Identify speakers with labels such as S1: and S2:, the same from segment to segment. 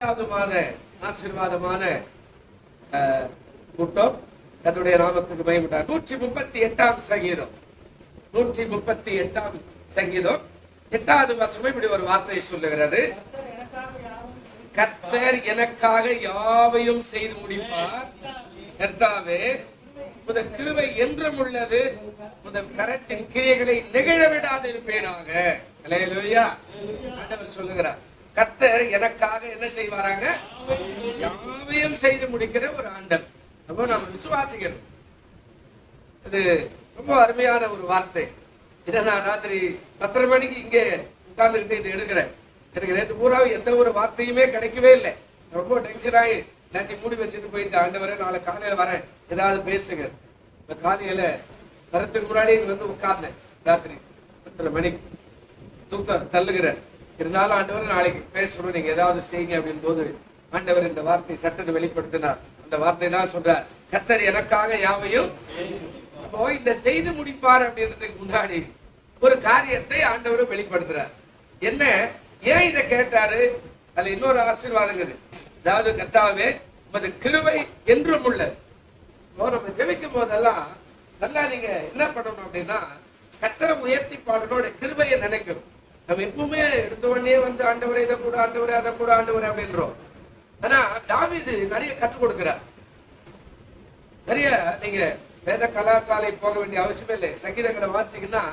S1: ஆசீர்வாதமான கூட்டம். தன்னுடைய நாமத்துக்கு பயப்பட்டார். 138ஆம் சங்கீதம் 138ஆம் சங்கீதம் 8வது வசனம் இப்படி ஒரு வார்த்தை சொல்லுகிறது. கர்த்தர் எனக்காக யாவையும் செய்து முடிப்பார். கர்த்தாவே உமது கிருபை என்றும் உள்ளது. உமது கரத்தின் கிரியைகளை நெகிழ விடாது இருப்பேனாக. அல்லேலூயா. ஆண்டவர் சொல்லுகிறார், கர்த்தர் எனக்காக என்ன செய்வாராங்க? யாவையும் செய்து முடிக்கிற ஒரு ஆண்டவர். அப்போ நம்ம விசுவாசிக்கணும். இது ரொம்ப அருமையான ஒரு வார்த்தை. இதை நான் ராத்திரி 10:30 மணிக்கு இங்கே உட்கார்ந்துகிட்டு இதை எடுக்கிறேன். எனக்கு நேற்று பூரா எந்த ஒரு வார்த்தையுமே கிடைக்கவே இல்லை. ரொம்ப டென்ஷன் ஆகி நேற்று மூடி வச்சுட்டு போயிட்டு, ஆண்டவரே நாளை காலையில வரேன், ஏதாவது பேசுங்க. இந்த காலையில வரத்துக்கு முன்னாடி வந்து உட்கார்ந்தேன். ராத்திரி 10:30 மணிக்கு தூக்கம் தள்ளுகிறேன். இருந்தாலும் ஆண்டவர் நாளைக்கு பேசணும், நீங்க ஏதாவது செய்யுங்க அப்படின்னு போது ஆண்டவர் இந்த வார்த்தை சட்டத்தை வெளிப்படுத்தினார். அந்த வார்த்தை தான் சொல்றார், கர்த்தர் எனக்காக யாவையும். அப்போ இந்த செய்து முடிப்பார் அப்படின்றதுக்கு முன்னாடி ஒரு காரியத்தை ஆண்டவர் வெளிப்படுத்துறார். என்ன, ஏன் இதை கேட்டாரு? அதுல இன்னொரு ஆசீர்வாதங்கள். அதாவது கர்த்தாவே உமது கிருபை என்றும் உள்ளது. நம்ம ஜெபிக்கும் போதெல்லாம் நல்லா நீங்க என்ன பண்ணணும் அப்படின்னா, கர்த்தரை உயர்த்தி பாடனோட கிருபையை நினைக்கணும். நம்ம எப்பவுமே எடுத்த உடனே வந்து ஆண்டவரை இதை கூட, ஆண்டவரை அதை கூட, ஆண்டவரை அப்படின்றோம். ஆனா தாவீது நிறைய கற்றுக் கொடுக்கிறார். நிறைய நீங்க வேத கலாசாலை போக வேண்டிய அவசியமே இல்லை. சங்கீதங்களை வாசிங்கன்னா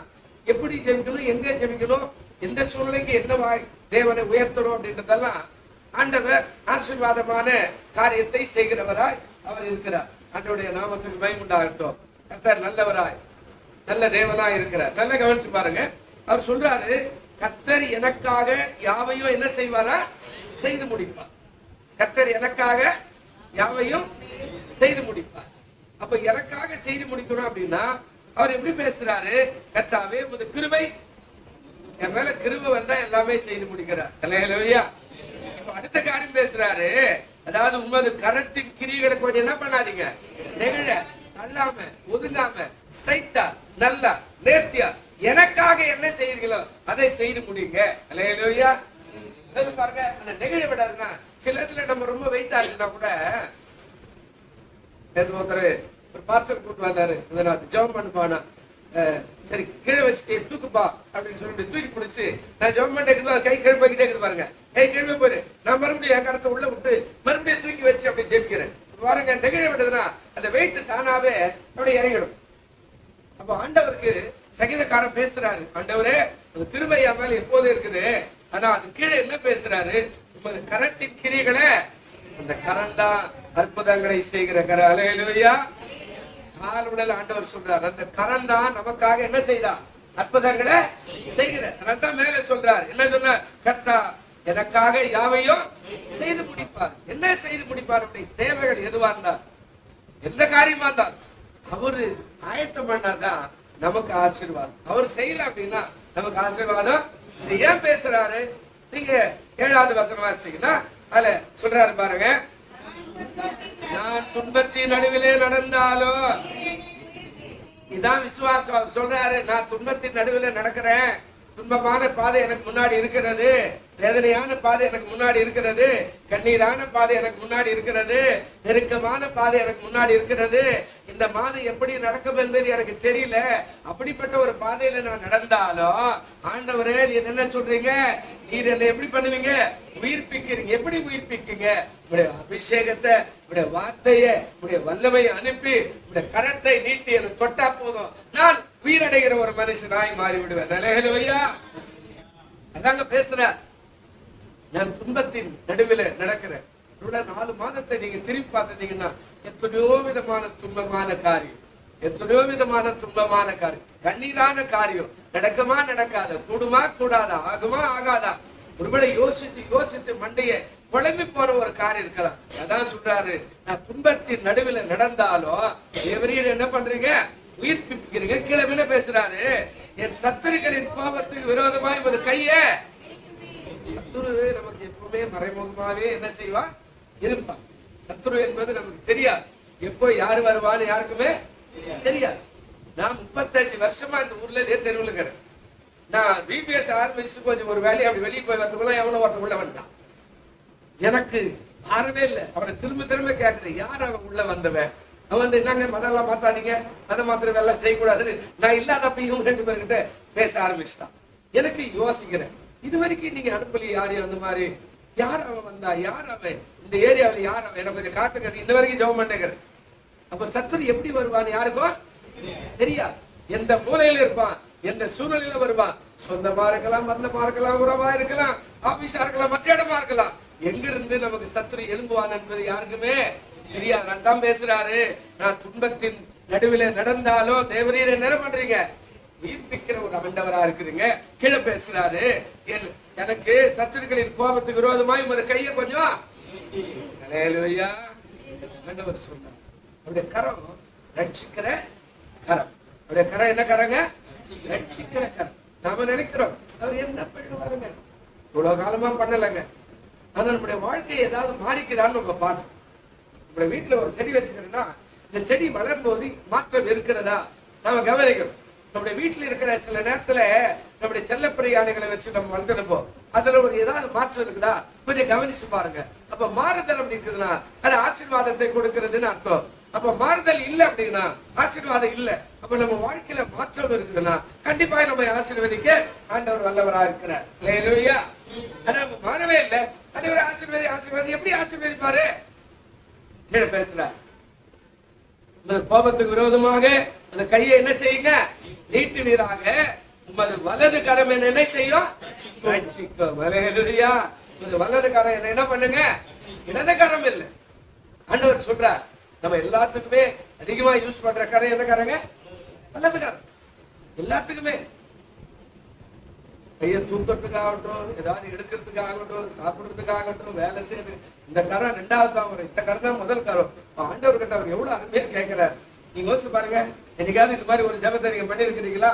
S1: எப்படி ஜெபிக்கணும், எங்க ஜெபிக்கணும், எந்த சூழ்நிலைக்கு என்ன தேவனை உயர்த்தணும் அப்படின்றதெல்லாம் ஆண்டவர் ஆசீர்வாதமான காரியத்தை செய்கிறவராய் அவர் இருக்கிறார். ஆண்டவருடைய நாமத்துக்கு பயமுண்டாகட்டும். கர்த்தர் நல்லவராய் நல்ல தேவனாய் இருக்கிறார். நல்ல கவனிச்சு பாருங்க. அவர் சொல்றாரு, கர்த்தர் எனக்காக யாவையும் என்ன செய்வாரா? செய்து முடிப்பார். கர்த்தர் எனக்காக யாவையும் செய்து முடிப்பார். அப்ப எனக்காக செய்து முடிக்கணும் அப்படின்னா அவர் எப்படி பேசுறாரு? கர்த்தாவே உமது கிருபை, என் மேல கிருபை வந்தா எல்லாமே செய்து முடிக்கிறார். அல்லேலூயா. இப்ப அடுத்த காரியம் பேசுறாரு. அதாவது உமது கரத்தின் கிரியைகளை கொஞ்சம் என்ன பண்ணாதீங்க, நெகிழ தள்ளாம ஒதுங்காம ஸ்ட்ரைட்டா நல்லா நேர்த்தியா எனக்காக என்ன செய்வீங்களோ அதை செய்து முடியுங்க. அல்லேலூயா. பாருங்க, அந்த நெகிழ விடாதுன்னா சில இடத்துல நம்ம ரொம்ப வெயிட் ஆச்சுன்னா கூட, ஒருத்தர் ஒரு பார்சல் கூட்டு வந்தாரு, ஜெபம் பண்ணுப்பானா, சரி கீழே வச்சுட்டு தூக்குப்பா அப்படின்னு சொல்லிட்டு தூக்கி பிடிச்சு நான் ஜெபம் பண்ணிட்டு கை கழுப்பாக்கிட்டே இருக்குது பாருங்க. கை கழுவி போயிரு, நான் மறுபடியும் என் கரத்தை உள்ள விட்டு மறுபடியும் தூக்கி வச்சு அப்படி ஜெபிக்கிறேன் பாருங்க. நெகிழ விட்டதுன்னா அந்த வெயிட் தானாவே அப்படியே இறங்கிடும். அப்ப ஆண்டவருக்கு சங்கீதக்காரன் பேசுறாரு, ஆண்டவரே அது கிருபை என் மேல எப்போது இருக்குது. ஆனா அது கீழே என்ன பேசுறாரு? உமது கரத்தின் கிரியைகளை, அந்த கரம் தான் அற்புதங்களை செய்கிற கரம். அல்லேலூயா. கால் ஆண்டவர் சொல்றார், அந்த கரம் தான் நமக்காக என்ன செய்தா? அற்புதங்களை செய்கிற. அதான் மேல சொல்றார், என்ன சொன்ன? கர்த்தா எனக்காக யாவையும் செய்து முடிப்பார். என்ன செய்து முடிப்பார்? தேவைகள் எதுவா இருந்தா, எந்த காரியமா இருந்தா அவரு ஆயத்தம் பண்ணாதான் நமக்கு ஆசீர்வாதம். அவர் செய்யல அப்படின்னா நமக்கு ஆசீர்வாதம். இது ஏன் பேசுறாரு? நீங்க 7வது வசனம் வாசிங்கன்னா அதுல சொல்றாரு பாருங்க, நான் துன்பத்தின் நடுவிலே நடந்தாலும், இதான் விசுவாசம். சொல்றாரு, நான் துன்பத்தின் நடுவிலே நடக்கிறேன். துன்பமான பாதை எனக்கு முன்னாடி இருக்கிறது, வேதனையான பாதை எனக்கு முன்னாடி இருக்கிறது, கண்ணீரான பாதை எனக்கு முன்னாடி இருக்கிறது, நெருக்கமான பாதை எனக்கு முன்னாடி இருக்கிறது. இந்த மாதம் எப்படி நடக்கும் என்பது எனக்கு தெரியல. அப்படிப்பட்ட ஒரு பாதையில நான் நடந்தாலும் ஆண்டவரே நீ என்ன சொல்றீங்க? நீர் என்ன எப்படி பண்ணுவீங்க? உயிர்ப்பிக்கிறீங்க. எப்படி உயிர்ப்பிக்கீங்க? உடைய அபிஷேகத்தை, உடைய வார்த்தைய, உடைய வல்லமையை அனுப்பி உடைய கரத்தை நீட்டி எனக்கு தொட்டா போதும், நான் உயிரடைகிற ஒரு மனுஷனாய் மாறி விடுவேன். அல்லேலூயா. அதாங்க பேசுற. நான் துன்பத்தின் நடுவில் நடக்கிறேன். 4 மாதத்தை நீங்க திரும்பி பார்த்துட்டீங்கன்னா எத்தனையோ விதமான துன்பமான காரியம், எத்தனையோ விதமான துன்பமான காரியம், கண்ணீரான காரியம் நடக்குமா நடக்காத, கூடுமா கூடாதா, ஆகுமா ஆகாதா, ஒருவேளை யோசித்து யோசித்து மண்டைய குழம்பி போற ஒரு காரியம் இருக்கலாம். அதான் சொல்றாரு, நான் துன்பத்தின் நடுவில் நடந்தாலும் எவரையும் என்ன பண்றீங்க? உயிர்ப்பிக்கிறீங்க. கீழே என்ன பேசுறாரு? என் சத்துருக்களின் கோபத்துக்கு விரோதமாய் ஒரு கைய. சத்துரு நமக்கு எப்பவுமே மறைமுகமாவே என்ன செய்வான்? இருப்பான். சத்துரு என்பது நமக்கு தெரியாது. எப்போ யாரு வருவான்னு யாருக்குமே தெரியாது. நான் 35 வருஷமா இந்த ஊர்ல தெருவில் இருக்கிறேன். நான் பிபிஎஸ் ஆரம்பிச்சு கொஞ்சம் ஒரு வேலையை அப்படி வெளியே போய் வந்தவங்க எவ்வளவு ஒருத்தர் உள்ள வந்துட்டான். எனக்கு பாரவே இல்லை. அவனை திரும்ப திரும்ப கேட்கிறேன், யார் அவன் உள்ள வந்தவன்? அவன் வந்து என்னங்க மதெல்லாம் மாத்தாதீங்க, மத மாத்திரம் எல்லாம் செய்யக்கூடாதுன்னு நான் இல்லாதப்ப இவங்க 2 பேர்கிட்ட பேச ஆரம்பிச்சிட்டான். எனக்கு யோசிக்கிறேன், இது வரைக்கும் நீங்க அனுப்பலி யாரையும் அந்த மாதிரி, யார் அவன் வந்தா, யார் அவன், இந்த ஏரியாவில் யார் அவன், எனக்கு கொஞ்சம் காட்டுங்க. இந்த வரைக்கும் ஜெபம் பண்ணுகிறேன். அப்ப சத்துரு எப்படி வருவான்னு யாருக்கும் தெரியாது. எந்த மூலையில இருப்பான், எந்த சூழ்நிலையில வருவான். சொந்தமா இருக்கலாம், பந்தமா இருக்கலாம், உறவா இருக்கலாம், ஆபீஸா இருக்கலாம், மற்ற இடமா இருக்கலாம். எங்க இருந்து நமக்கு சத்துரு எழும்புவான் என்பது யாருக்குமே தெரியாது. ரெண்டாம் பேசுறாரு, நான் துன்பத்தின் நடுவில் நடந்தாலும் தேவரீர் என்ன பண்றீங்க, உயிர்ப்பிக்கிற ஒரு ஆண்டவரா இருக்கிறீங்க. கீழே பேசுறாரு, எனக்கு சத்துருக்களின் கோபத்துக்கு விரோதமாய் உங்க கையை கொஞ்சம் ஹல்லேலூயா ஆண்டவர் சொன்னார். அவருடைய கரம் ரட்சிக்கிற கரம். அவருடைய கரம் என்ன கரங்க? ரட்சிக்கிற கரம். நாம நினைக்கிறோம் அவர் என்ன பண்ணுவாருங்க, இவ்வளவு காலமா பண்ணலங்க. ஆனா நம்முடைய வாழ்க்கை ஏதாவது மாறிக்கிறான்னு நம்ம பார்க்கணும். நம்முடைய வீட்டுல ஒரு செடி வச்சுக்கிறோம்னா இந்த செடி வளரும் போது மாற்றம் இருக்கிறதா நாம கவனிக்கிறோம். நம்முடைய வீட்டுல இருக்கிற சில நேரத்துல நம்முடைய செல்ல பிரியாணிகளை வச்சு நம்ம வளர்த்துருப்போம், அதுல ஒரு ஏதாவது மாற்றம் இருக்குதா கொஞ்சம் கவனிச்சு பாருங்க. அப்ப மாறுதல் அப்படி இருக்குதுன்னா அது ஆசீர்வாதத்தை கொடுக்கிறதுன்னு அர்த்தம். அப்ப மாறுதல் இல்ல அப்படின்னா ஆசீர்வாதம் இல்ல. அப்ப நம்ம வாழ்க்கையில மாற்றம் இருக்குதுன்னா கண்டிப்பா நம்ம ஆசீர்வதிக்க ஆண்டவர் வல்லவரா இருக்கிறார். ஹல்லேலூயா. ஆனா மாறவே இல்லை. ஆண்டவர் ஆசீர்வாதி ஆசீர்வாதி எப்படி ஆசீர்வதிப்பாரு? கீழே பேசுறார், கோபத்துக்கு விரோதமாக அந்த கையை என்ன செய்யுங்க, நீட்டுவீராக. உமது வலது கரம் என்ன செய்யும், ரட்சிக்கும். ஹல்லேலூயா. உமது வலது கரம் என்ன பண்ணுங்க, இடது கரம் இல்லை. ஆண்டவர் சொல்றார், நம்ம எல்லாத்துக்குமே அதிகமா யூஸ் பண்ற கரை என்ன கரங்க, வலது கரம். எல்லாத்துக்குமே கையை தூக்கிறதுக்காகட்டும், ஏதாவது எடுக்கிறதுக்காகட்டும், சாப்பிடுறதுக்காகட்டும், வேலை செய்யறது, இந்த கரம் 2வது தான் வரும். இந்த கரம் தான் முதல் கரம். ஆண்டவர் கிட்ட அவர் எவ்வளவு அருமையா கேட்கிறார். நீங்க யோசிச்சு பாருங்க, என்னைக்காவது இது மாதிரி ஒரு ஜெபத்தை நீங்க பண்ணி இருக்கிறீங்களா?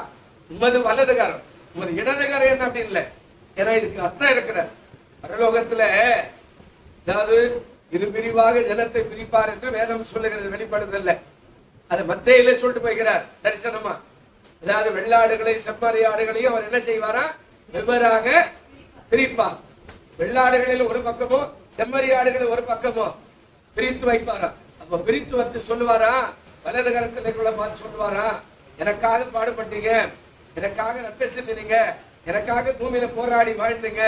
S1: உமது வலது கரம், உமது இடது கரம் என்ன அப்படி இல்லை. ஏன்னா இதுக்கு அர்த்தம் இருக்கிற பரலோகத்துல அதாவது இரு பிரிவாக ஜனத்தை பிரிப்பார் என்று வேதம் சொல்லுகிறது, வெளிப்படுதல்ல. அதை மத்தேயிலே சொல்லிட்டு போய்கிறார் தரிசனமா. அதாவது வெள்ளாடுகளை செம்மறி ஆடுகளையும் அவர் என்ன செய்வாரா, வெவ்வேறாக பிரிப்பார். வெள்ளாடுகளில் ஒரு பக்கமோ செம்மறி ஆடுகளில் ஒரு பக்கமோ பிரித்து வைப்பாரா. அப்ப பிரித்து வந்து சொல்லுவாரா, வலது கரத்துல பார்த்து சொல்லுவாரா, எனக்காக பாடுபட்டீங்க, எனக்காக ரத்த சிந்தினீங்க, எனக்காக பூமியில போராடி வாழ்ந்தீங்க,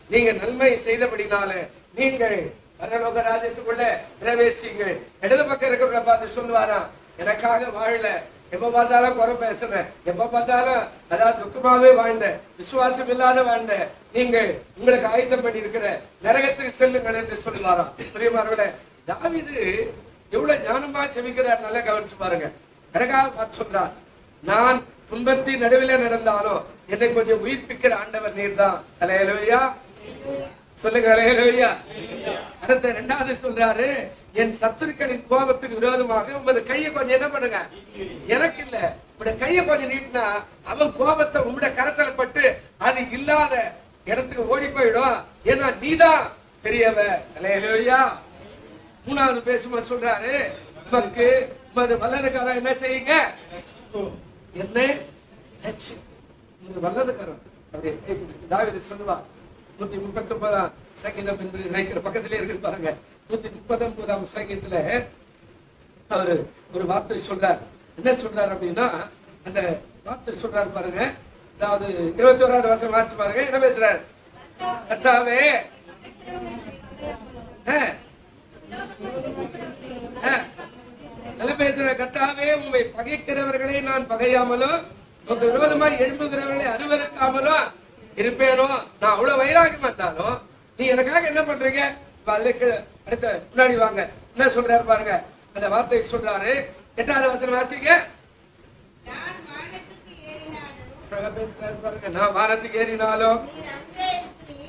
S1: நீங்க நன்மை செய்தபடினால நீங்கள் பரலோக ராஜ்யத்துக்குள்ள பிரவேசிங்கள். இடது பக்கம் இருக்கிறவங்கள பார்த்து சொல்லுவாரா, எனக்காக வாழல, எப்ப பார்த்தாலும் குறை பேசுறேன், எப்ப பார்த்தாலும் அதாவது துக்கமாவே வாழ்ந்த, விசுவாசம் இல்லாத வாழ்ந்த நீங்கள் உங்களுக்கு ஆயத்தம் பண்ணி இருக்கிற நரகத்துக்கு செல்லுங்கள் என்று சொல்லுவாராம். பிரியமானவர்களே, தாவீது எவ்வளவு ஞானமா செபிக்கிறார், நல்லா கவனிச்சு பாருங்க. அழகாக பார்த்து சொல்றார், நான் துன்பத்தின் நடுவில் நடந்தாலும் என்னை கொஞ்சம் உயிர்ப்பிக்கிற ஆண்டவர் நீர் தான். ஹல்லேலூயா சொல்லுங்க, ஹல்லேலூயா. அடுத்த 2வது சொல்றாரு, என் சத்துருக்களின் கோபத்துக்கு விரோதமாக உமது கையை கொஞ்சம் என்ன பண்ணுங்க, எனக்கு இல்ல உங்களுடைய கையை கொஞ்சம் நீட்டினா அவன் கோபத்தை உங்களுடைய கரத்துல பட்டு அது இல்லாத இடத்துக்கு ஓடி போயிடும். ஏன்னா நீதான் பெரியவ. ஹல்லேலூயா. 3வது பேசும்போது சொல்றாரு, உமக்கு உமது வலது கரம் என்ன செய்யுங்க, என்ன வல்லது கரம். அப்படியே தாவீது சொல்லுவா 139 சங்கீதம் என்று நினைக்கிற பக்கத்திலே இருக்கு பாருங்க. 139 சங்கீதத்துல அவரு ஒரு வார்த்தை சொல்றார். என்ன சொல்றாரு அப்படின்னா, அந்த வார்த்தை சொல்றாரு பாருங்க. அதாவது 21வது வசனம் வாசிச்சு பாருங்க. என்ன பேசுறாரு, கர்த்தாவே நல்ல பேசுற, கர்த்தாவே உம்மை பகைக்கிறவர்களை நான் பகையாமலும் உங்க விரோதமாய் எழும்புகிறவர்களை அருவருக்காமலும் இருப்பேனோ. நான் அவ்வளவு வைராகியம் வந்தாலும் நீ எனக்காக என்ன பண்றீங்க. அடுத்த முன்னாடி வாங்க, என்ன சொல்றாரு பாருங்க. அந்த வார்த்தை சொல்றாரு. 8வது வசனம் வாசிங்க. பேசுறாரு பாருங்க, நான் வானத்துக்கு ஏறினாலும்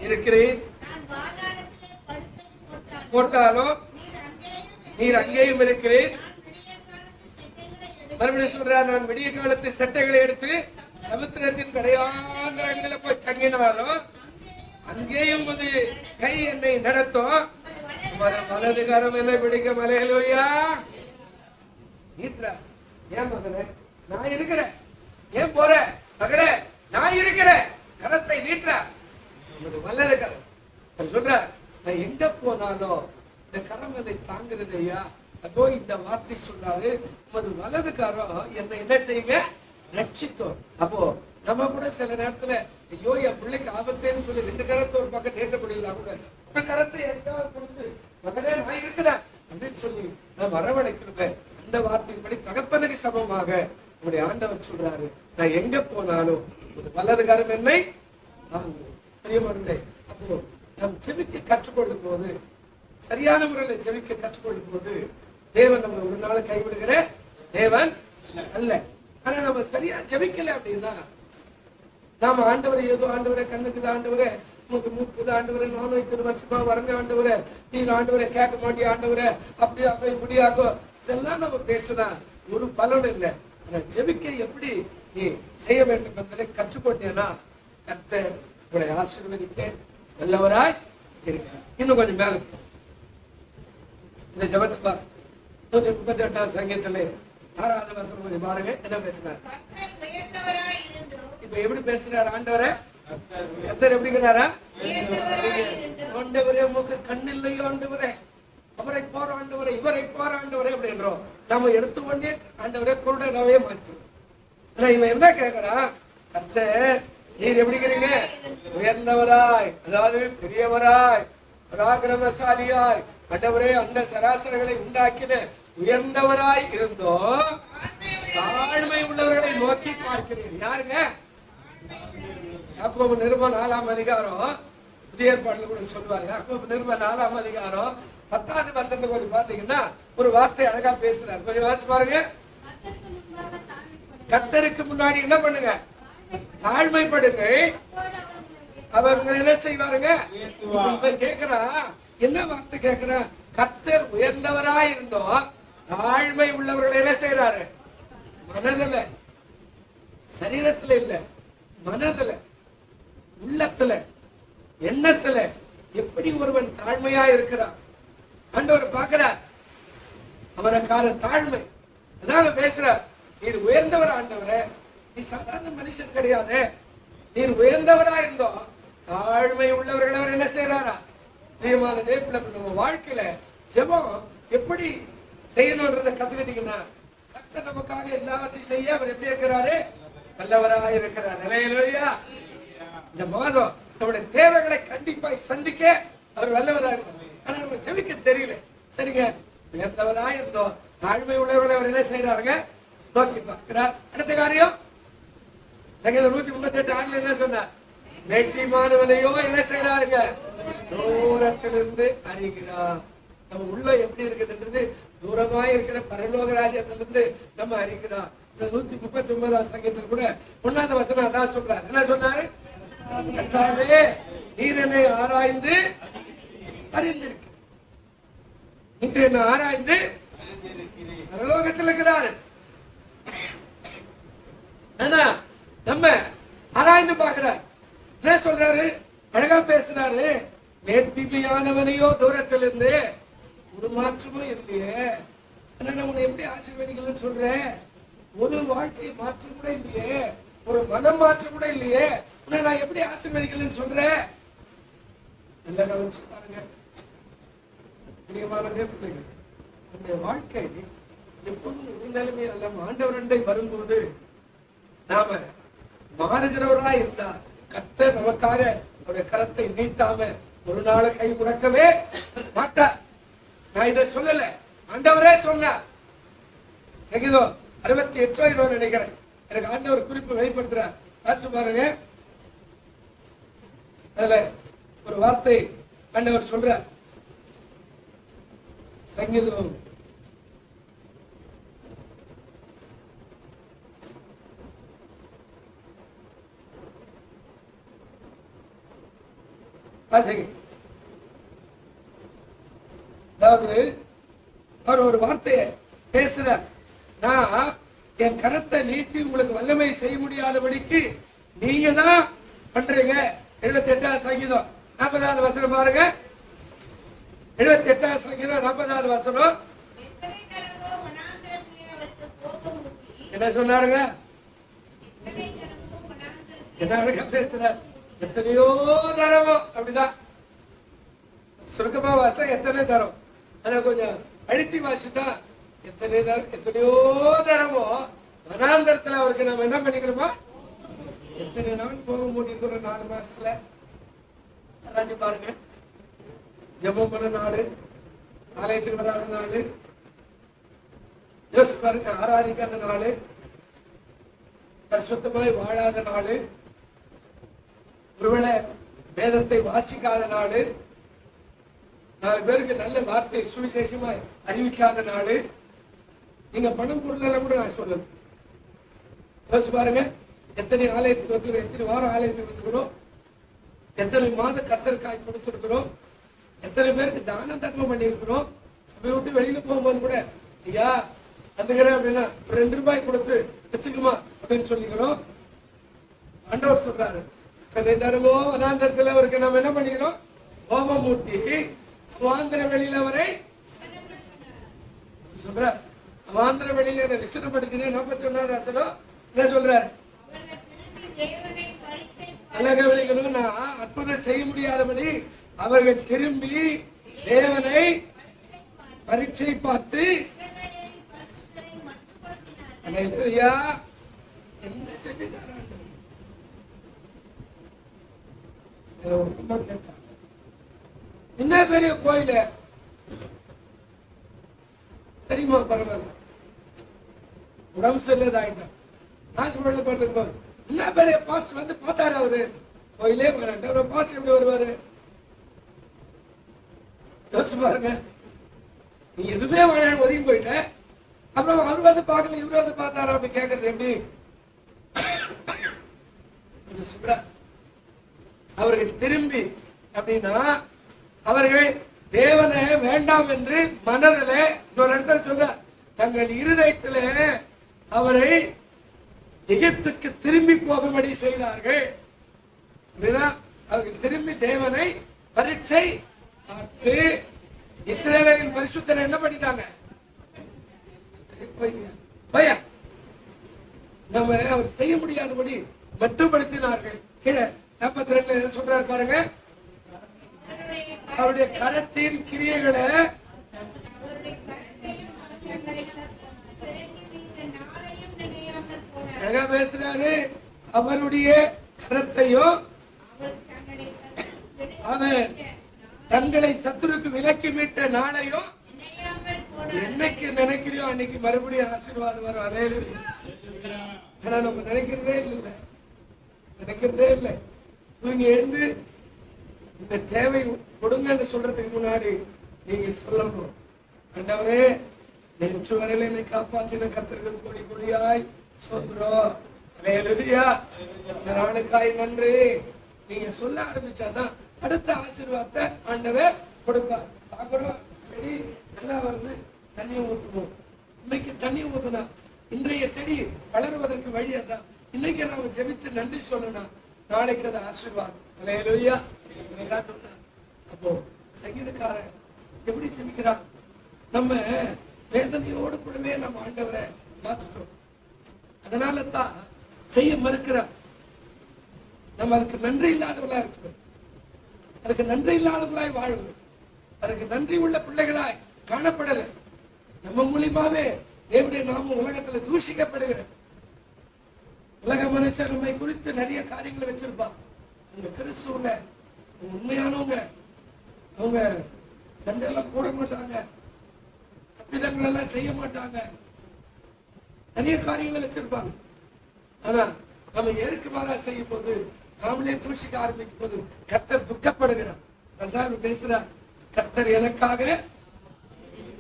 S1: இருக்கிறேன், போட்டாலும் நீர் அங்கேயும் இருக்கிறேன். மறுபடியும் சொல்றார், நான் விடிய காலத்து சட்டைகளை எடுத்து சமுத்திரத்தின் கடையாந்திரங்களில் போய் தங்கினாலும் அங்கேயும் ஒரு கை என்னை நடத்தும், வலது கரம் என்னை பிடிக்கும். ஹல்லேலூயா. ஏன் மகனே நான் இருக்கிறேன், ஏன் போற மகனே நான் இருக்கிறேன், கரத்தை நீட்டுற வல்லது கரம் சொல்ற. நான் எங்க போனாலும் இந்த கரம் என்னை தாங்குறது ஐயா. அதோ இந்த வார்த்தை சொல்றாரு, உமது வலதுகாரம் என்னை என்ன செய்யுங்க, ரட்சிக்கும். அப்போ நம்ம கூட சில நேரத்துல ஐயோ என் பிள்ளைக்கு ஆபத்தேன்னு சொல்லி 2 கரத்தை ஒரு பக்கம் நீட்ட முடியல கூட, ஒரு கரத்தை எங்காவது கொடுத்து மகனே நான் இருக்கிறேன் அப்படின்னு சொல்லி நான் வரவழைக்கிறேன். அந்த வார்த்தையின்படி தகப்பனுக்கு சமமாக உங்களுடைய ஆண்டவர் சொல்றாரு, நான் எங்க போனாலும் ஒரு வலதுகாரம் என்னை தாங்கும். பிரியமானவர்களே, அப்போ நாம் செவிக்க கற்றுக்கொள்ளும் போது, சரியான முறையில் செவிக்க கற்றுக்கொள்ளும் போது தேவன் நம்ம ஒரு நாள் கைவிடுகிற தேவன் அல்ல. ஆனா நம்ம சரியா ஜெபிக்கல அப்படின்னா, நாம ஆண்டவரை ஏதோ ஆண்டவரை கண்ணுக்கு ஆண்டவரை உனக்கு மூக்குது ஆண்டவரை, நானும் 2 வருஷமா வரங்க ஆண்டவரை, நீங்க ஆண்டவரை கேட்க மாட்டிய ஆண்டவரை, அப்படியாகும் இப்படியாகும், இதெல்லாம் நம்ம பேசினா ஒரு பலன் இல்லை. ஆனா ஜெபிக்க எப்படி நீ செய்ய வேண்டும் என்பதை கற்றுக்கொண்டேன்னா கர்த்தர் உங்களை ஆசீர்வதிக்க நல்லவராய் இருக்கிறார். இன்னும் கொஞ்சம் மேல இந்த ஜெபத்தை பாரு. 138ஆம் சங்கீதத்திலே 6வது வசனம் கொஞ்சம் பாருங்க, என்ன பேசுறாரு. இப்ப எப்படி பேசுறாரு ஆண்டவரை? கர்த்தர் எப்படிங்கிறாரா? ஆண்டவரே உமக்கு கண் இல்லையோ ஆண்டவரே, அவரை போற ஆண்டவரை, இவரை போற ஆண்டவரே அப்படின்றோம். நம்ம எடுத்து கொண்டே ஆண்டவரே குருடராவே மாத்திரும். ஆனா இவன் என்ன கேட்கிறா, கர்த்தர் நீர் எப்படிங்கிறீங்க, உயர்ந்தவராய், அதாவது பெரியவராய், பராக்கிரமசாலியாய், ஆண்டவரே அந்த சராசரங்களை உண்டாக்கின உயர்ந்தவராய் இருந்தோம் தாழ்மை உள்ளவர்களை நோக்கி பார்க்கிறீர். யாருங்க? யாக்கோபு நிருபம் 4ஆம் அதிகாரம், புதிய ஏற்பாடுல கூட சொல்லுவாரு. யாக்கோபு நிருபம் 4ஆம் அதிகாரம் 10வது வசனத்தை கொஞ்சம் பாத்தீங்கன்னா ஒரு வார்த்தை அழகா பேசுறாரு. கொஞ்சம் வாசி பாருங்க. கர்த்தருக்கு முன்னாடி என்ன பண்ணுங்க, தாழ்மைப்படுங்க, அவங்க என்ன செய்வாருங்க. கேக்குறா, என்ன வார்த்தை கேக்குறா, கர்த்தர் உயர்ந்தவராய் இருந்தோம் தாழ்மை உள்ளவர்களை என்ன செய்யறாரு, மனதுல, சரீரத்துல இல்ல, மனதுல, உள்ளத்துல, எண்ணத்துல எப்படி ஒருவன் தாழ்மையா இருக்கிறான் ஆண்டவர் பார்க்கிறார். அவனுக்கான தாழ்மை அதான் பேசுறார். நீர் உயர்ந்தவர் ஆண்டவரே, நீ சாதாரண மனுஷன் கிடையாது, நீர் உயர்ந்தவரா இருந்தோம் தாழ்மை உள்ளவர்கள் அவர் என்ன செய்யறாரா. பிரியமானதே, நம்ம வாழ்க்கையில ஜெபம் எப்படி செய்யணும்ன்றதை கத்துக்கிட்டீங்கன்னா கர்த்தர் நமக்காக எல்லாவற்றையும் செய்ய அவர் எப்படி இருக்கிறாரு, நல்லவராக இருக்கிறார். ஹல்லேலூயா. இந்த மாதம் நம்முடைய தேவைகளை கண்டிப்பாய் சந்திக்க அவர் வல்லவராக இருக்கிறார். ஆனா நம்ம ஜெபிக்க தெரியல. சரிங்க, உயர்ந்தவராக இருந்தோம் தாழ்மை உள்ளவர்களை அவர் என்ன செய்யறாருங்க, நோக்கி பார்க்கிறார். அடுத்த காரியம் சங்கீதம் 138:6 என்ன சொன்னார், வெற்றிமானவனையோ என்ன செய்யறாருங்க, தூரத்திலிருந்து அறிகிறார். நம்ம உள்ள எப்படி இருக்குதுன்றது தூரமாய் இருக்கிற பரலோக ராஜ்யத்திலிருந்து நம்ம அறிகிறார். 139ஆம் சங்கீதத்தில் கூட 1வது வசனம் அதான் சொல்றாரு. என்ன சொன்னாரு, கர்த்தாவே நீர் என்னை ஆராய்ந்து அறிந்திருக்கு, நீர் என்னை ஆராய்ந்து பரலோகத்தில் இருக்கிறாரு. ஆனா நம்ம ஆராய்ந்து பார்க்கிறார். என்ன சொல்றாரு, அழகா பேசுறாரு, நேர்த்திமையானவனையோ தூரத்திலிருந்து ஒரு மாற்றமும் இல்லையே. ஆனா உன்னை எப்படி ஆசீர்வதிக்கலன்னு சொல்றேன், ஒரு வாழ்க்கை மாற்றம் கூட இல்லையே, ஒரு மனம் மாற்றம் கூட இல்லையே, உன்னை நான் எப்படி ஆசீர்வதிக்கலன்னு சொல்றேன். நல்லா கவனிச்சு பாருங்க. பிரியமானதே பிள்ளைகள், நம்முடைய வாழ்க்கை எப்போதும் ஒரு நிலைமை அல்ல. ஆண்டவரண்டை வரும்போது நாம மாறுகிறவரா இருந்தா கர்த்தர் நமக்காக அவருடைய கரத்தை நீட்டாம ஒரு நாள் கை முடக்கவே மாட்டார். நான் இதை சொல்லல, ஆண்டவரே சொன்னார். சங்கீதம் 68 நினைக்கிறேன், எனக்கு ஆண்டவர் குறிப்பு வெளிப்படுத்துறார். வாசி பாருங்க. அதுல ஒரு வார்த்தை ஆண்டவர் சொல்றார். சங்கீதம் 68 அதாவது அவர் ஒரு வார்த்தையை பேசுற, நான் என் கரத்தை நீட்டி உங்களுக்கு வல்லமை செய்ய முடியாதபடிக்கு நீங்க தான் பண்றீங்க. 78ஆம் சங்கீதம் 40வது வசனம் பாருங்க. 78ஆம் சங்கீதம் 40வது வசனம் என்ன சொன்னாருங்க, என்ன பேசுற, எத்தனையோ தரமோ அப்படிதான் சுருக்கமா வாச எத்தனை தரம், ஆனா கொஞ்சம் அழுத்தி வாசித்தா எத்தனை தரம், எத்தனையோ தரமோ வனாந்தரத்துல அவருக்கு நாம என்ன பண்ணிக்கிறோமா, எத்தனை நாள் போக முடிக்கிறோம் 4 மாசத்துல. அதாச்சும் பாருங்க, ஜெபம் பண்ண நாள், ஆலயத்துக்கு வராத நாள், யோசிச்சு பாருங்க, ஆராதிக்காத நாள், பரிசுத்தமாய் வாழாத நாள், ஒருவேளை வேதத்தை வாசிக்காத நாள், 4 பேருக்கு நல்ல வார்த்தை சுவிசேஷமாய் அறிவிக்காத நாள். நீங்க பணம் பொருள் கூட நான் சொல்லணும். யோசிச்சு பாருங்க, எத்தனை ஆலயத்துக்கு வந்துக்கிறோம், எத்தனை வாரம் ஆலயத்துக்கு வந்துக்கிறோம், எத்தனை மாத கத்தருக்காய் கொடுத்திருக்கிறோம், எத்தனை பேருக்கு தானம் தர்மம் பண்ணி இருக்கிறோம். சபை விட்டு வெளியில போகும்போது கூட ஐயா வந்துக்கிறேன் அப்படின்னா 2 ரூபாய் கொடுத்து வச்சுக்குமா அப்படின்னு சொல்லிக்கிறோம். ஆண்டவர் சொல்றாரு, எத்தனை தரமோ வனாந்தரத்துல அவருக்கு நம்ம என்ன பண்ணிக்கிறோம், கோபம் மூட்டி அவாந்திர வெளியில அவரை சொல்ற, அவாந்திர வெளியில விசனப்படுத்தினேன். 41வது வசனம் என்ன சொல்றாரு, அற்புதம் செய்ய முடியாதபடி அவர்கள் திரும்பி தேவனை பரீட்சை பார்த்து என்ன செஞ்சிட்டாரு. என்ன பெரிய கோயில தெரியுமா, பரவாயில்ல உடம்பு சரியில்லாதாயிட்டான், ஹாஸ்பிட்டல் படுத்துருப்பாரு. என்ன பெரிய பாஸ் வந்து பார்த்தாரு, அவரு கோயிலே வராட்ட பாஸ் எப்படி வருவாரு, யோசிச்சு பாருங்க. நீ எதுவுமே ஒதுங்கி போயிட்ட, அப்புறம் அவர் வந்து பார்க்கல இவரு வந்து பார்த்தாரா அப்படி கேட்கறது எப்படி. அவர்கள் திரும்பி அப்படின்னா அவர்கள் தேவனை வேண்டாம் என்று மனதில இன்னொரு இடத்துல சொல்ற, தங்கள் இருதயத்திலே அவரை எகிப்துக்கு திரும்பி போகும்படி செய்தார்கள். அவர்கள் திரும்பி தேவனை பரீட்சை பார்த்து இஸ்ரவேலின் பரிசுத்தரை என்ன பண்ணிட்டாங்க, நம்ம அவர் செய்ய முடியாதபடி மட்டுப்படுத்தினார்கள். கீழே 42 சொல்றாரு பாருங்க, அவருடைய கரத்தின் கிரியைகளை பேசுறாரு. அவருடைய கரத்தையும் அவர் தங்களை சத்துருக்கு விலக்கி மீட்ட நாளையும் என்னைக்கு நினைக்கிறியோ அன்னைக்கு மறுபடியும் ஆசீர்வாதம் வரும். அல்லேலூயா. ஆனா நம்ம நினைக்கிறதே இல்லை, நினைக்கிறதே இல்லை. நீங்க எழுந்து இந்த தேவை கொடுங்கன்னு சொல்றதுக்கு முன்னாடி நீங்க சொல்லணும், ஆண்டவரே நேற்று வரையில என்னை காப்பாற்றின கர்த்தர்கள் கொடி கொடியாய் சொல்றோம். அல்லேலூயா. இந்த நாளுக்காய் நன்றி. நீங்க சொல்ல ஆரம்பிச்சாதான் அடுத்த ஆசீர்வாதத்தை ஆண்டவர் கொடுப்பார். பாக்குறோம், செடி நல்லா வருது, தண்ணியை ஊற்றணும். இன்னைக்கு தண்ணி ஊத்துனா இன்றைய செடி வளருவதற்கு வழி அதான். இன்னைக்கு நாம ஜெபித்து நன்றி சொல்லணும், நாளைக்கு அது ஆசீர்வாதம். அல்லேலூயா. அப்போ சங்கீதக்காரன் எப்படி ஜெபிக்கிறான், நம்ம வேதனையோடு கூடவே நம்ம ஆண்டவரை பார்த்துட்டோம். அதனால தான் செய்ய மறுக்கிறார். நம்ம அதுக்கு நன்றி இல்லாதவர்களா இருக்கிறோம், அதுக்கு நன்றி இல்லாதவர்களாய் வாழ்வோம், அதுக்கு நன்றி உள்ள பிள்ளைகளாய் காணப்படல. நம்ம மூலியமாவே தேவனுடைய நாமம் உலகத்துல தூஷிக்கப்படுகிற உலக மனுஷர் நம்மை குறித்து நிறைய காரியங்களை வச்சிருப்பான். அவங்க கிறிஸ்துவங்க, உண்மையானவங்க, அவங்க சண்டையெல்லாம் போட மாட்டாங்க, தப்பிதங்கள் எல்லாம் செய்ய மாட்டாங்க, நிறைய காரியங்களை வச்சிருப்பாங்க. ஆனா நம்ம ஏற்கு மாறா செய்யும் போது, நாமளே தூஷிக்க ஆரம்பிக்கும் போது கர்த்தர் துக்கப்படுகிறார். அதான் பேசுறார், கர்த்தர் எனக்காக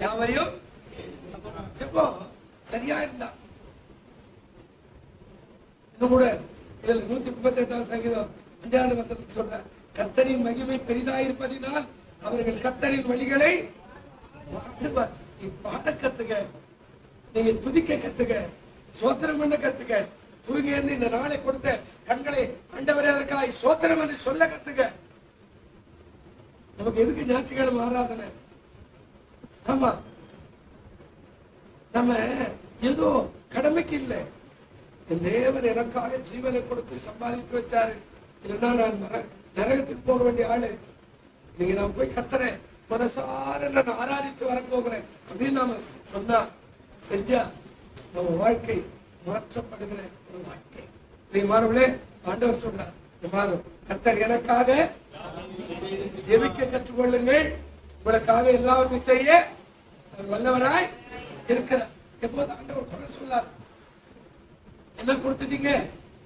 S1: யாவையும் செப்போம் சரியா இருந்தா. இன்னும் கூட 138 சங்கீதம் 5வது வசனம் சொல்ற, கர்த்தரின் மகிமை பெரிதாயிருப்பதினால் அவர்கள் கர்த்தரின் வழிகளை பாட கத்துக்க, நீங்க துதிக்க கத்துக்க, சோத்திரம் பண்ண கத்துக்க, தூங்கி இருந்து இந்த நாளை கொடுத்த கண்களை ஆண்டவரே அதற்காய் சோத்திரம் என்று சொல்ல கத்துக்க. நமக்கு எதுக்கு ஞாயிற்றுக்கிழமை ஆராதனை? ஆமா, நம்ம ஏதோ கடமைக்கு இல்லை, என் தேவன் எனக்காக ஜீவனை கொடுத்து சம்பாதித்து வச்சாரு, இல்லைன்னா நான் நரகத்துக்கு போக வேண்டிய ஆளு. நீங்க நான் போய் கத்துறேன், மனசார நான் ஆராதித்து வரப்போகிறேன் அப்படின்னு நாம சொன்னா செஞ்சா நம்ம வாழ்க்கை மாற்றப்படுகிற ஒரு வாழ்க்கை. பிரியமானவர்களே, ஆண்டவர் சொல்றார், கர்த்தர் எனக்காக ஜெபிக்க கற்றுக்கொள்ளுங்கள், உங்களுக்காக எல்லாவற்றையும் செய்ய வல்லவராய் இருக்கிறார். எப்போது ஆண்டவர் குறை சொல்லார், என்ன கொடுத்துட்டீங்க,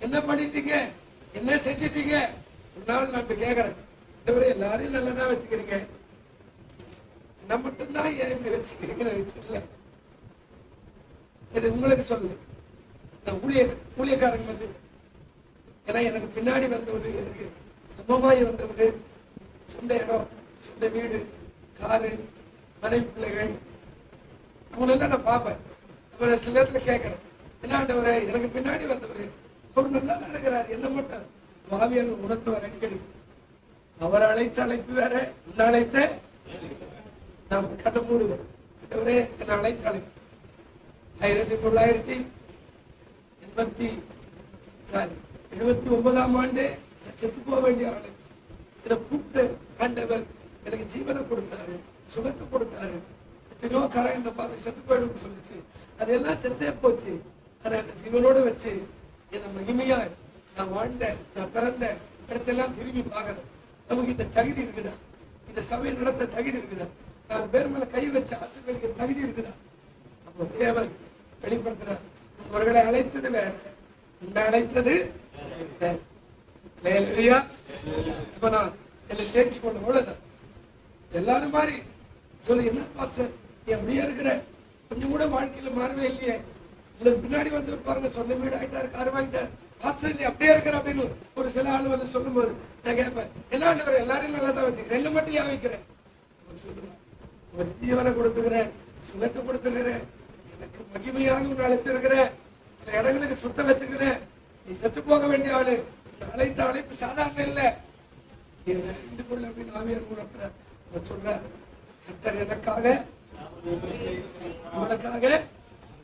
S1: என்ன பண்ணிட்டீங்க, என்ன செஞ்சிட்டீங்க. ஒரு நாள் நான் கேட்கிறேன், எல்லாரையும் நல்லதா வச்சுக்கிறீங்க, என்ன மட்டும்தான் ஏன் இப்படி வச்சுக்கிறீங்க. இது உங்களுக்கு சொல்லுது. ஊழியக்காரங்க வந்து, ஏன்னா எனக்கு பின்னாடி வந்தவரு, எனக்கு சமமாய் வந்தவரு, சொந்த இடம், சொந்த வீடு, காரு, மனைவி, பிள்ளைகள், அவங்களெல்லாம் நான் பார்ப்பேன். அப்புறம் சில நேரத்துல கேட்கிறேன், என்னாண்டவரே எனக்கு பின்னாடி வந்தவரு அவர் நல்லா தான் இருக்கிறார், என்ன மட்டும் பாவியான உணர்த்தவர் அடிக்கடி. அவர் அழைத்த அழைப்பு வேற, என்ன அழைத்த நாம் கண்ண மூடுவேன். ஆண்டவரே என்ன அழைத்த அழைப்பு 1979ஆம் ஆண்டு செத்து போக வேண்டிய ஆளு என்னை கூப்பிட்டு ஆண்டவர் எனக்கு ஜீவனை கொடுத்தாரு, சுகத்தை கொடுத்தாரு. எத்தனையோ கரை என்ன பார்த்து செத்து போயிடும் சொல்லிச்சு, அதெல்லாம் செத்தே போச்சு. ஆனா அந்த ஜீவனோட வச்சு என்ன மகிமையா நான் வாழ்ந்த, நான் பிறந்த இடத்தெல்லாம் திரும்பி பார்க்கறேன். நமக்கு இந்த தகுதி இருக்குதா? இந்த சபையை நடத்த தகுதி இருக்குதா? 4 பேர் மேல கை வச்சு ஆசீர்வதிக்க தகுதி இருக்குதா? அப்போ தேவன் வெளிப்படுத்துறார், அவர்களை அழைத்தது வேற, உன்னை அழைத்தது வேற. இப்ப நான் என்னை தேய்ச்சி கொண்ட அவ்வளவுதான். எல்லாரும் மாதிரி சொல்லி, என்ன பாஸ்டர் நீ அப்படியே இருக்கிற, கொஞ்சம் கூட வாழ்க்கையில மாறவே இல்லையே, உங்களுக்கு பின்னாடி வந்து பாருங்க, சொந்த வீடு ஆயிட்டாரு, கார் வாங்கிட்டாரு, பாஸ்டர் நீ அப்படியே இருக்கிற அப்படின்னு ஒரு சில ஆள் வந்து சொல்லும் போது நான் கேட்பேன், என்ன எல்லாரையும் நல்லா தான் வச்சுக்கிறேன், என்ன மட்டும் ஏன் வைக்கிறேன் சொல்லுவேன். ஒரு ஜீவனை கொடுத்துக்கிறேன், சுகத்தை கொடுத்துக்கிறேன், எனக்கு மகிமையாக உன்னை அழைச்சிருக்கிறேன், சில இடங்களுக்கு சுத்த வச்சுக்கிறேன், நீ செத்து போக வேண்டிய ஆளு, அழைத்த அழைப்பு சாதாரண இல்லை, அறிந்து கொள்ள அப்படின்னு ஆவியார் உணர்த்துறார். அவர் சொல்றார், கர்த்தர் எனக்காக உனக்காக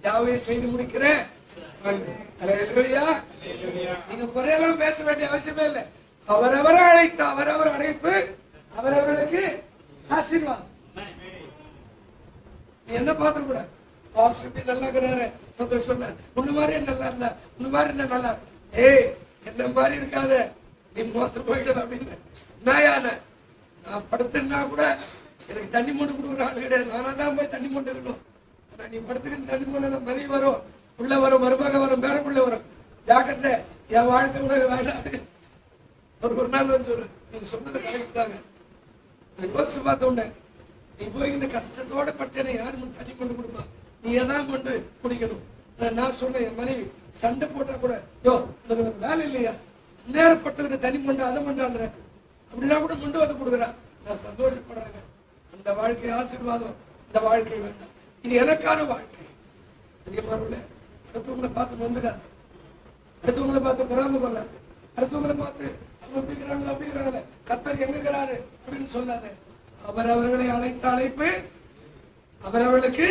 S1: யாவையும் செய்து முடிக்கிறேன். நீங்க குறையெல்லாம் பேச வேண்டிய அவசியமே இல்லை. அவரவரை அழைத்த அவரவர் அழைப்பு அவரவர்களுக்கு ஆசீர்வாதம். நீ என்ன பார்த்த கூட நல்லா இருக்கிறாரு சொன்ன, உன்ன மாதிரி நல்லா இல்ல, உன்ன மாதிரி என்ன நல்லா, ஏய் என்ன மாதிரி இருக்காத, நீ மோசம் போயிடுற அப்படின்னு. நான் படுத்துனா கூட எனக்கு தண்ணி மூண்டு கொடுக்குற ஆள் கிடையாது, நானா தான் போய் தண்ணி மூண்டு இருக்கணும். ஆனா நீ படுத்துக்கிட்டு தண்ணி மூணு மதிய வரும், உள்ள வரும், மருமக வரும், பேரக்குள்ள வரும், ஜாக்கிரதை, என் வாழ்க்கை கூட வேண்டாம். ஒரு நாள் வந்து நீங்க சொன்னது கரெக்ட் தாங்க. நான் யோசிச்சு பார்த்த உடனே, நீ போய் இந்த கஷ்டத்தோட பட்டேனை யாரு தண்ணி கொண்டு கொடுப்பா, நீ எதான் கொண்டு குடிக்கணும். நான் சொன்னேன், என் மனைவி சண்டை போட்டா கூட, யோ வேலை இல்லையா, நேரப்பட்டு தண்ணி கொண்டு அதை கொண்டாடுற அப்படின்னா கூட கொண்டு வந்து கொடுக்குறா, நான் சந்தோஷப்படுறேங்க. அந்த வாழ்க்கை ஆசீர்வாதம், இந்த வாழ்க்கை வேண்டாம், இது எனக்கான வாழ்க்கை. அடுத்தவங்களை பார்த்து வந்துடாது, அடுத்தவங்களை பார்த்து பொறாம கொள்ளாது, அடுத்தவங்களை பார்த்து அவங்க அப்படிங்கிறாங்க அப்படிங்கிறாங்க, கர்த்தர் எங்கிறாரு அப்படின்னு சொல்லாது. அவரவர்களை அழைத்த அழைப்பு அவரவர்களுக்கு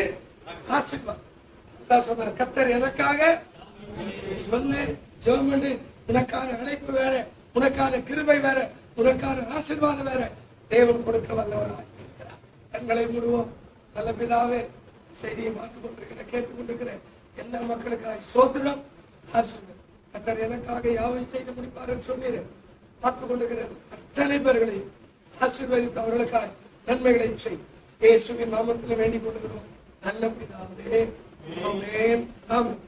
S1: ஆசீர்வாதம் சொன்னார். கர்த்தர் எனக்காக சொல்லு, ஜெபம் பண்ணு, உனக்கான அழைப்பு வேற, உனக்கான கிருபை வேற, உனக்கான ஆசீர்வாதம் வேற தேவன் கொடுக்க வல்லவராய் இருக்கிறார். கண்களை மூடுவோம். நல்ல பிதாவே, செய்தியை பார்த்துக் கொண்டிருக்கிற கேட்டுக் கொண்டிருக்கிற எல்லா மக்களுக்காக சோத்திரம், ஆசீர்வாதம். கர்த்தர் எனக்காக யாவை செய்து முடிப்பார் சொன்னீர். பார்த்துக் கொண்டிருக்கிற அத்தனை பேர்களையும் ஆசீர்வதித்து அவர்களுக்காக நன்மைகளை செய். இயேசுவின் நாமத்தில் வேண்டிக் கொள்கிறோம் நல்ல பிதாவே. ஆமென். ஆமென்.